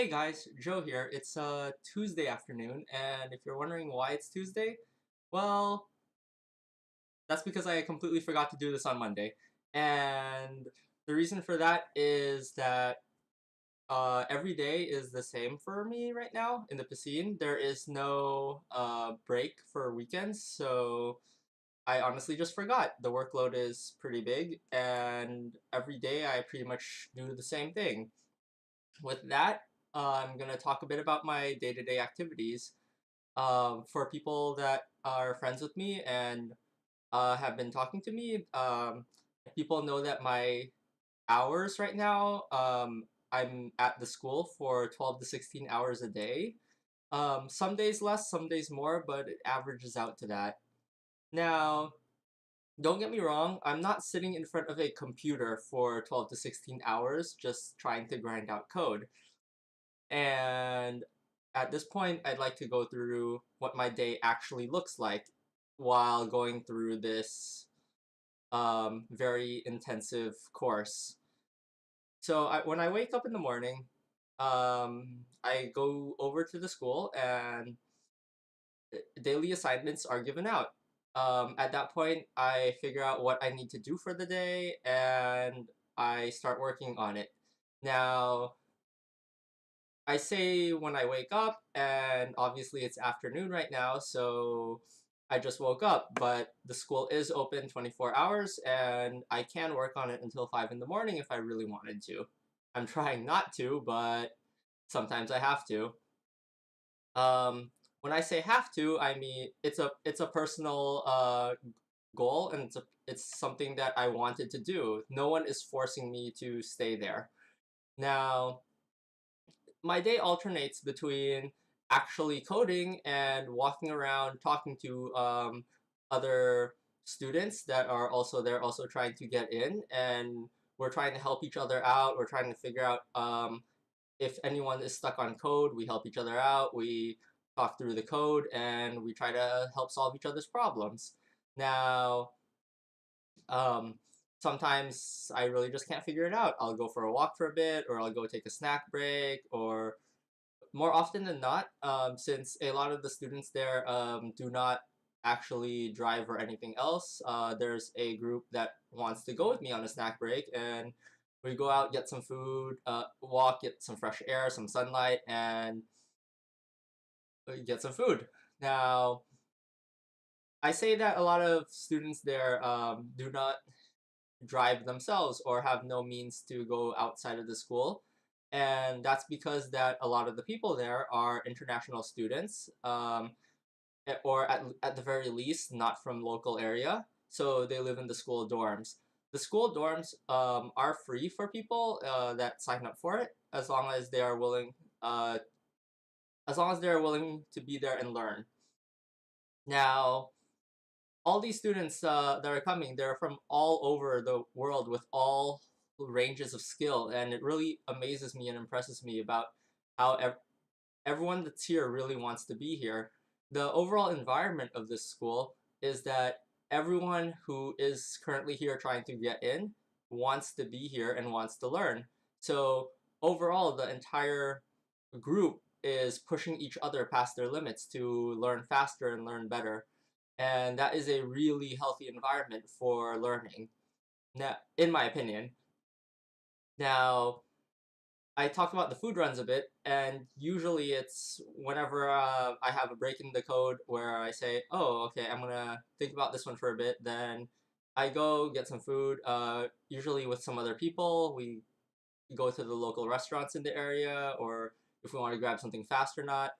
Hey guys, Joe here. It's Tuesday afternoon, and if you're wondering why it's Tuesday, well, that's because I completely forgot to do this on Monday. And the reason for that is that every day is the same for me right now in the Piscine. There is no break for weekends, so I honestly just forgot. The workload is pretty big, and every day I pretty much do the same thing. With that, I'm going to talk a bit about my day-to-day activities. For people that are friends with me and have been talking to me, people know that my hours right now, I'm at the school for 12 to 16 hours a day. Some days less, some days more, but it averages out to that. Now, don't get me wrong, I'm not sitting in front of a computer for 12 to 16 hours just trying to grind out code. And at this point, I'd like to go through what my day actually looks like while going through this very intensive course. So when I wake up in the morning, I go over to the school and daily assignments are given out. At that point, I figure out what I need to do for the day and I start working on it. Now, I say when I wake up, and obviously it's afternoon right now, so I just woke up, but the school is open 24 hours, and I can work on it until 5 in the morning if I really wanted to. I'm trying not to, but sometimes I have to. When I say have to, I mean it's a personal goal, and it's something that I wanted to do. No one is forcing me to stay there. Now, my day alternates between actually coding and walking around talking to other students that are also there, also trying to get in, and we're trying to help each other out. We're trying to figure out if anyone is stuck on code. We help each other out. We talk through the code and we try to help solve each other's problems. Now, um, sometimes I really just can't figure it out. I'll go for a walk for a bit, or I'll go take a snack break, or more often than not, since a lot of the students there do not actually drive or anything else, there's a group that wants to go with me on a snack break, and we go out, get some food, walk, get some fresh air, some sunlight, and get some food. Now, I say that a lot of students there do not drive themselves or have no means to go outside of the school. And that's because that a lot of the people there are international students, or at the very least, not from local area. So they live in the school dorms. The school dorms are free for people that sign up for it, uh, as long as they are willing to be there and learn. Now, all these students that are coming, they're from all over the world with all ranges of skill, and it really amazes me and impresses me about how everyone that's here really wants to be here. The overall environment of this school is that everyone who is currently here trying to get in wants to be here and wants to learn. So overall, the entire group is pushing each other past their limits to learn faster and learn better. And that is a really healthy environment for learning, now, in my opinion. Now, I talked about the food runs a bit, and usually it's whenever I have a break in the code where I say, oh, okay, I'm gonna think about this one for a bit, then I go get some food, usually with some other people. We go to the local restaurants in the area, or if we want to grab something fast or not,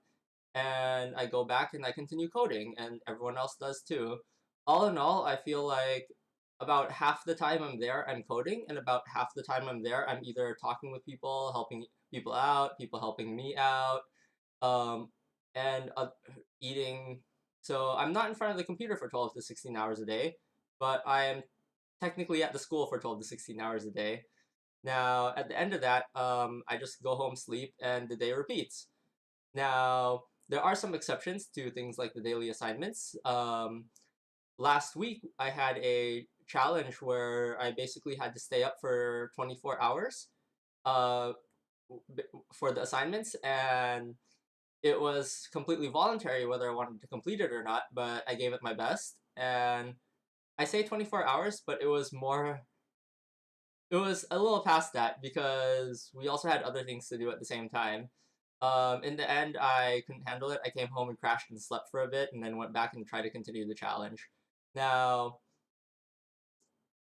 and I go back and I continue coding, and everyone else does too. All in all, I feel like about half the time I'm there, I'm coding, and about half the time I'm there, I'm either talking with people, helping people out, people helping me out, um, and eating. So I'm not in front of the computer for 12 to 16 hours a day, but I am technically at the school for 12 to 16 hours a day. Now, at the end of that, I just go home, sleep, and the day repeats. Now, there are some exceptions to things like the daily assignments. Last week, I had a challenge where I basically had to stay up for 24 hours, uh, for the assignments, and it was completely voluntary whether I wanted to complete it or not, but I gave it my best. And I say 24 hours, but it was a little past that because we also had other things to do at the same time. In the end, I couldn't handle it. I came home and crashed and slept for a bit, and then went back and tried to continue the challenge. Now,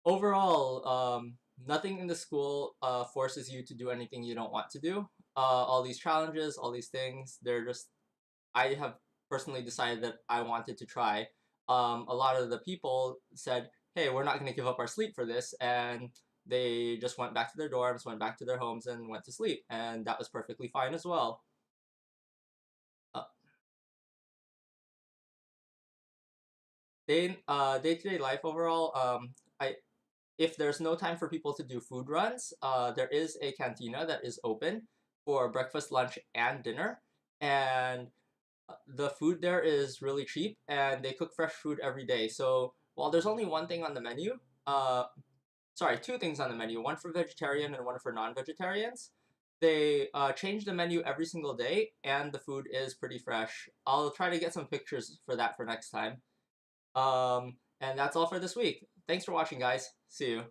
overall, nothing in the school forces you to do anything you don't want to do. All these challenges, all these things, they're just, I have personally decided that I wanted to try. A lot of the people said, hey, we're not going to give up our sleep for this. And they just went back to their dorms, went back to their homes, and went to sleep. And that was perfectly fine as well. Uh, day-to-day life overall, I if there's no time for people to do food runs, there is a cantina that is open for breakfast, lunch, and dinner. And the food there is really cheap, and they cook fresh food every day. So while there's only one thing on the menu, uh, sorry, two things on the menu, one for vegetarian and one for non-vegetarians. They change the menu every single day, and the food is pretty fresh. I'll try to get some pictures for that for next time. And that's all for this week. Thanks for watching, guys. See you.